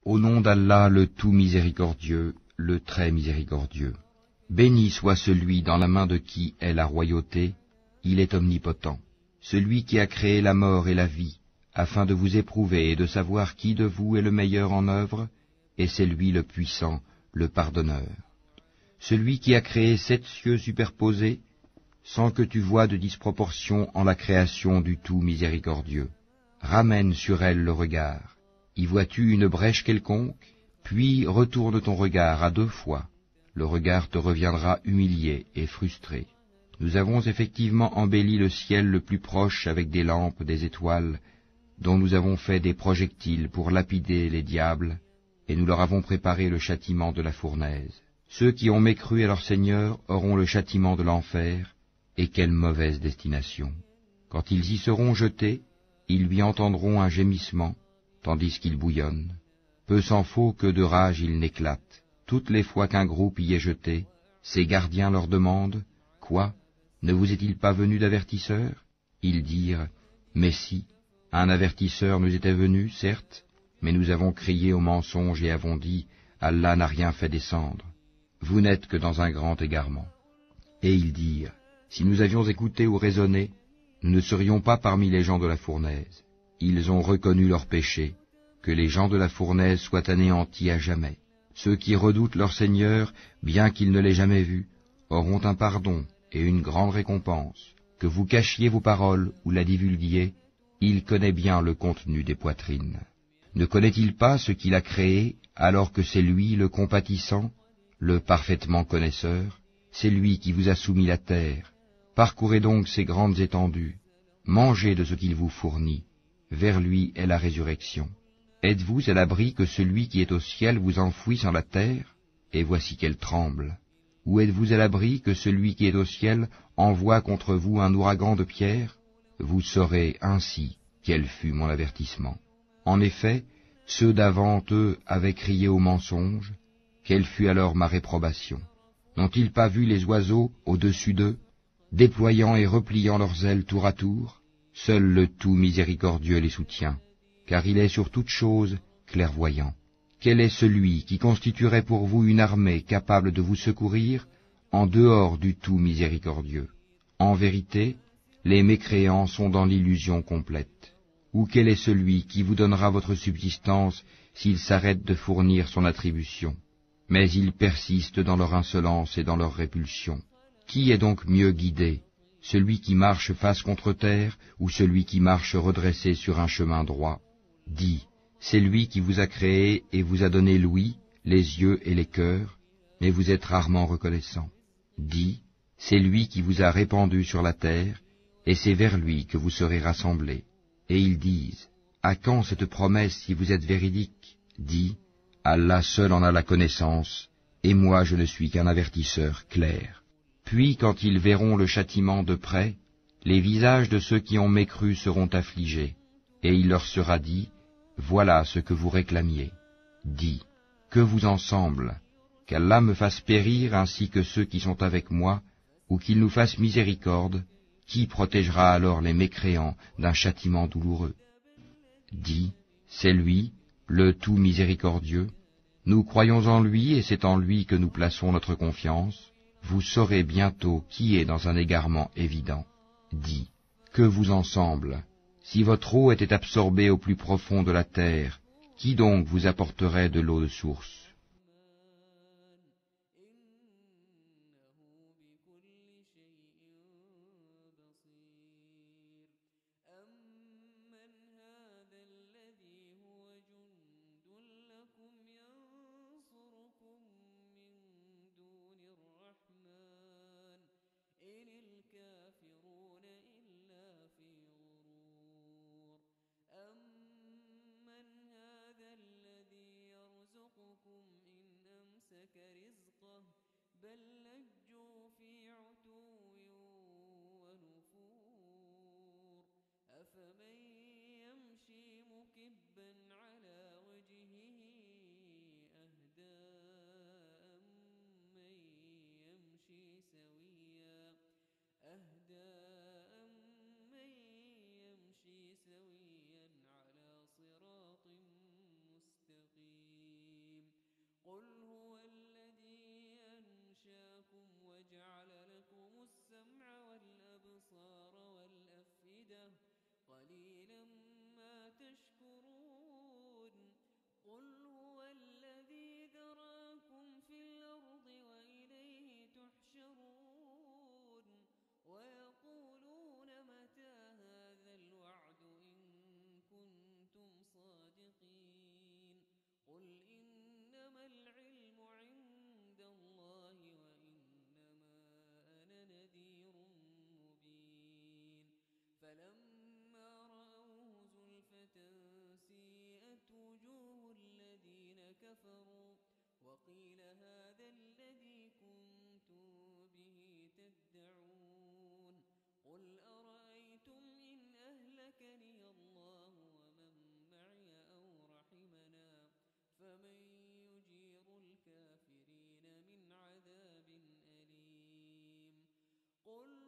Au nom d'Allah, le tout miséricordieux, le très miséricordieux. Béni soit celui dans la main de qui est la royauté, il est omnipotent. Celui qui a créé la mort et la vie, afin de vous éprouver et de savoir qui de vous est le meilleur en œuvre, et c'est lui le puissant, le pardonneur. Celui qui a créé 7 cieux superposés, sans que tu voies de disproportion en la création du tout miséricordieux. Ramène sur elle le regard. Y vois-tu une brèche quelconque? Puis retourne ton regard à 2 fois. Le regard te reviendra humilié et frustré. Nous avons effectivement embelli le ciel le plus proche avec des lampes, des étoiles, dont nous avons fait des projectiles pour lapider les diables, et nous leur avons préparé le châtiment de la fournaise. Ceux qui ont mécru à leur Seigneur auront le châtiment de l'enfer, et quelle mauvaise destination. Quand ils y seront jetés, ils lui entendront un gémissement, tandis qu'il bouillonne. Peu s'en faut que de rage il n'éclate. Toutes les fois qu'un groupe y est jeté, ses gardiens leur demandent, « Quoi? Ne vous est-il pas venu d'avertisseur ?» Ils dirent, « Mais si, un avertisseur nous était venu, certes, mais nous avons crié au mensonge et avons dit, « Allah n'a rien fait descendre. » Vous n'êtes que dans un grand égarement. Et ils dirent, « Si nous avions écouté ou raisonné, nous ne serions pas parmi les gens de la fournaise. » Ils ont reconnu leur péché, que les gens de la fournaise soient anéantis à jamais. Ceux qui redoutent leur Seigneur, bien qu'ils ne l'aient jamais vu, auront un pardon et une grande récompense. Que vous cachiez vos paroles ou la divulguiez, il connaît bien le contenu des poitrines. Ne connaît-il pas ce qu'il a créé, alors que c'est lui le compatissant, le parfaitement connaisseur? C'est lui qui vous a soumis la terre. Parcourez donc ces grandes étendues, mangez de ce qu'il vous fournit, vers lui est la résurrection. Êtes-vous à l'abri que celui qui est au ciel vous enfouisse en la terre, et voici qu'elle tremble? Ou êtes-vous à l'abri que celui qui est au ciel envoie contre vous un ouragan de pierres? Vous saurez ainsi quel fut mon avertissement. En effet, ceux d'avant eux avaient crié au mensonge, quelle fut alors ma réprobation? N'ont-ils pas vu les oiseaux au-dessus d'eux, déployant et repliant leurs ailes tour à tour? Seul le tout miséricordieux les soutient, car il est sur toute chose clairvoyant. Quel est celui qui constituerait pour vous une armée capable de vous secourir en dehors du tout miséricordieux? En vérité, les mécréants sont dans l'illusion complète. Ou quel est celui qui vous donnera votre subsistance s'il s'arrête de fournir son attribution? Mais ils persistent dans leur insolence et dans leur répulsion. Qui est donc mieux guidé, celui qui marche face contre terre ou celui qui marche redressé sur un chemin droit? Dis, c'est lui qui vous a créé et vous a donné l'ouïe, les yeux et les cœurs, mais vous êtes rarement reconnaissant. Dis, c'est lui qui vous a répandu sur la terre, et c'est vers lui que vous serez rassemblés. Et ils disent, à quand cette promesse si vous êtes véridique? Dis, Allah seul en a la connaissance, et moi je ne suis qu'un avertisseur clair. Puis quand ils verront le châtiment de près, les visages de ceux qui ont mécru seront affligés, et il leur sera dit, voilà ce que vous réclamiez. Dis, que vous en semble, qu'Allah me fasse périr ainsi que ceux qui sont avec moi, ou qu'il nous fasse miséricorde, qui protégera alors les mécréants d'un châtiment douloureux? Dis, c'est lui, le tout miséricordieux, nous croyons en lui et c'est en lui que nous plaçons notre confiance. Vous saurez bientôt qui est dans un égarement évident. Dis, que vous en semble? Si votre eau était absorbée au plus profond de la terre, qui donc vous apporterait de l'eau de source? كفروا وقيل هذا الذي كنتم به تدعون قل أرأيتم إن أهلكني الله ومن معي أو رحمنا فمن يجير الكافرين من عذاب أليم قل